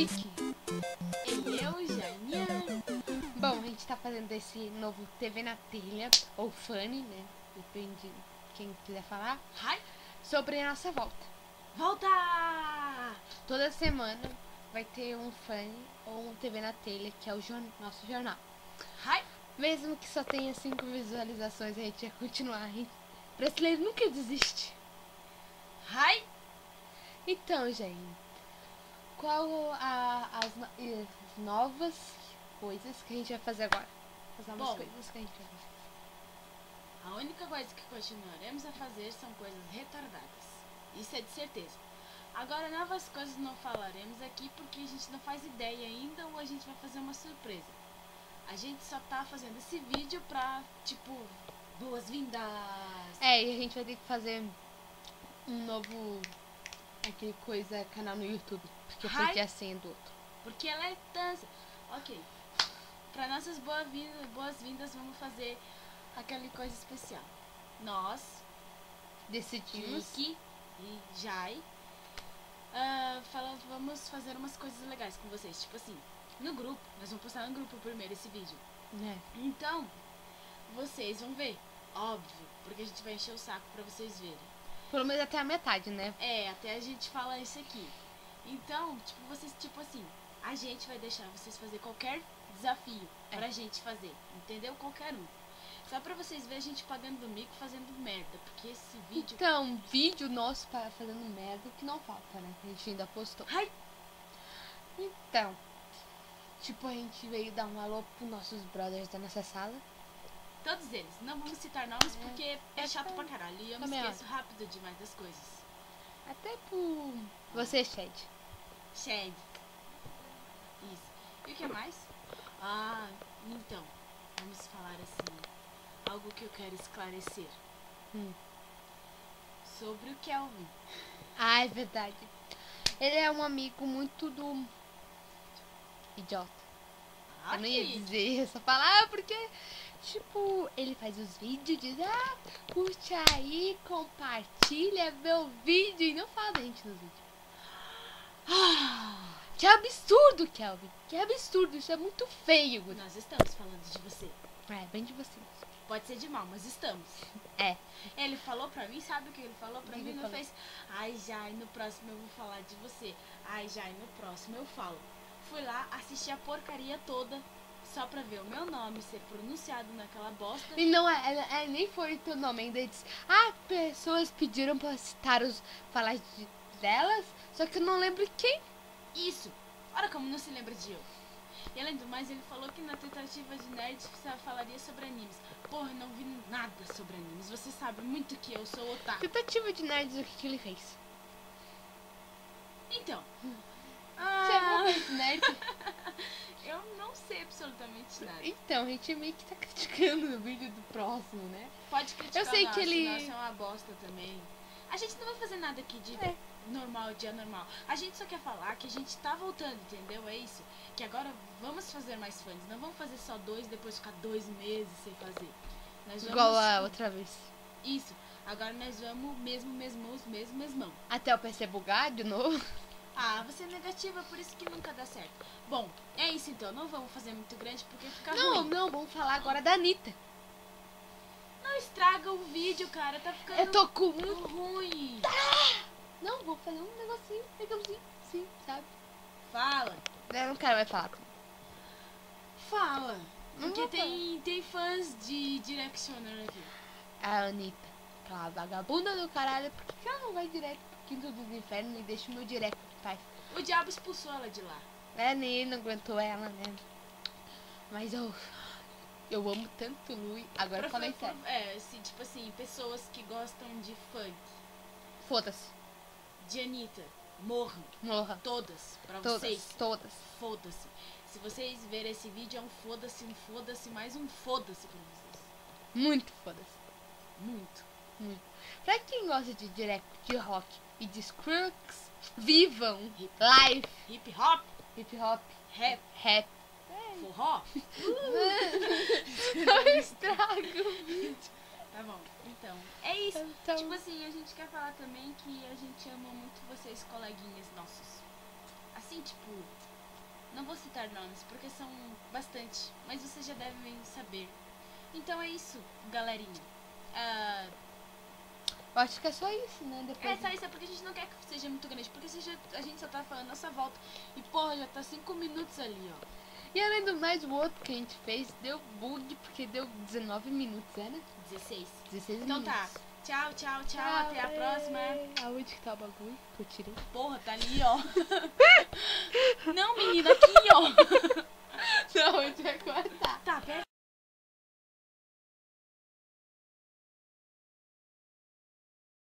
chique. E eu, Jainia. Bom, a gente tá fazendo esse novo TV na telha, ou Funny, né? Depende de quem quiser falar. Hi. Sobre a nossa volta. Volta! Toda semana vai ter um Funny ou um TV na telha, que é o nosso jornal. Hi. Mesmo que só tenha 5 visualizações, a gente vai continuar. Brasileiro nunca desiste. Hi. Então, gente, qual as novas coisas que a gente vai fazer agora? As novas Bom, coisas que a gente vai fazer. A única coisa que continuaremos a fazer são coisas retardadas. Isso é de certeza. Agora, novas coisas não falaremos aqui porque a gente não faz ideia ainda ou a gente vai fazer uma surpresa. A gente só tá fazendo esse vídeo pra, tipo, boas-vindas. É, e a gente vai ter que fazer um novo, aquele coisa, canal no YouTube. Porque eu perdi a senha do outro. Porque ela é dança. Ok. Pra nossas boas-vindas, vamos fazer aquela coisa especial. Nós, Decidimos. Kiki e Jai, vamos fazer umas coisas legais com vocês. Tipo assim, no grupo. Nós vamos postar no grupo primeiro esse vídeo. Então, vocês vão ver. Óbvio. Porque a gente vai encher o saco pra vocês verem. Pelo menos até a metade, né? É, até a gente falar isso aqui. Então, tipo, vocês, tipo assim, a gente vai deixar vocês fazer qualquer desafio pra gente fazer. Entendeu? Qualquer um. Só pra vocês verem a gente pagando do mico fazendo merda. Porque esse vídeo... Então, vídeo nosso fazendo merda que não falta, né? A gente ainda postou. Ai! Então, tipo, a gente veio dar um alô pros nossos brothers da nossa sala. Todos eles. Não vamos citar nomes porque é chato pra caralho. E eu me esqueço rápido demais das coisas. Até pro você, Shed. Shed. Isso. E o que mais? Ah, então. Vamos falar assim. Algo que eu quero esclarecer. Sobre o Kelvin. Ah, é verdade. Ele é um amigo muito do... idiota. Ah, Eu não ia dizer essa palavra porque, tipo, ele faz os vídeos, diz, curte aí, compartilha meu vídeo e não fala da gente nos vídeos. Que absurdo, Kelvin. Que absurdo, isso é muito feio. Nós estamos falando de você. É, bem de você. Pode ser de mal, mas estamos. É. Ele falou pra mim, sabe o que ele falou pra mim? Ele Não fez, ai, Jai, no próximo eu vou falar de você. Ai, Jai, no próximo eu falo. Fui lá, assisti a porcaria toda, só pra ver o meu nome ser pronunciado naquela bosta. E não nem foi teu nome, ainda disse, pessoas pediram pra citar falar delas, só que eu não lembro quem. Isso! Ora, como não se lembra de eu. E além do mais, ele falou que na tentativa de nerd falaria sobre animes. Porra, eu não vi nada sobre animes. Você sabe muito que eu sou otaku. Tentativa de nerds, o que ele fez? Então. Você é bom nerd? Eu não sei absolutamente nada. Então, a gente meio que tá criticando o vídeo do próximo, né? Pode criticar. Eu sei que ele... Nossa, é uma bosta também. A gente não vai fazer nada aqui de normal, dia normal. A gente só quer falar que a gente tá voltando, entendeu? É isso. Que agora vamos fazer mais fãs. Não vamos fazer só 2, depois ficar 2 meses sem fazer. Nós vamos... Igual a outra vez. Isso. Agora nós vamos mesmão. Até o PC bugar de novo. Ah, você é negativa, por isso que nunca dá certo. Bom, é isso então. Não vamos fazer muito grande porque fica ruim. Não, vamos falar agora da Anitta. Não estraga o vídeo, cara. Tá ficando Eu tô com muito ruim. Não, vou fazer um negocinho legalzinho, sim, sabe? Fala. Eu não quero mais falar. Fala. Não Porque vou tem fãs de Directioner aqui. A Anitta, aquela vagabunda do caralho, por que ela não vai direto pro quinto dos infernos e deixa o meu direct que faz? O diabo expulsou ela de lá. Nem ele não aguentou ela, né? Mas eu amo tanto o Lui. Agora eu falei sério. Tipo assim, pessoas que gostam de funk. Foda-se. De Anitta. Morram. Morra. Todas. Pra vocês. Todas. Foda-se. Se vocês verem esse vídeo, é um foda-se, mais um foda-se pra vocês. Muito foda-se. Muito. Pra quem gosta de direct de rock e de Skrillex, vivam live. Hip hop. Hip hop. Rap. Forró. Não estraga o vídeo. Tá bom. Então, é isso. Então... Tipo assim, a gente quer falar também que a gente ama muito vocês, coleguinhas nossos. Assim, tipo, Não vou citar nomes, porque são bastante, mas vocês já devem saber. Então é isso, galerinha. Eu acho que é só isso, né? Depois... É só isso, é porque a gente não quer que seja muito grande, porque a gente só tá falando nossa volta. E porra, já tá 5 minutos ali, ó. E além do mais, o outro que a gente fez deu bug, porque deu 19 minutos, né? 16. 16 Então minutos. tá. Tchau, tchau, tchau. Até a próxima. Aonde que tá o bagulho que eu tirei? Porra, tá ali, ó. Não, menina, aqui, ó.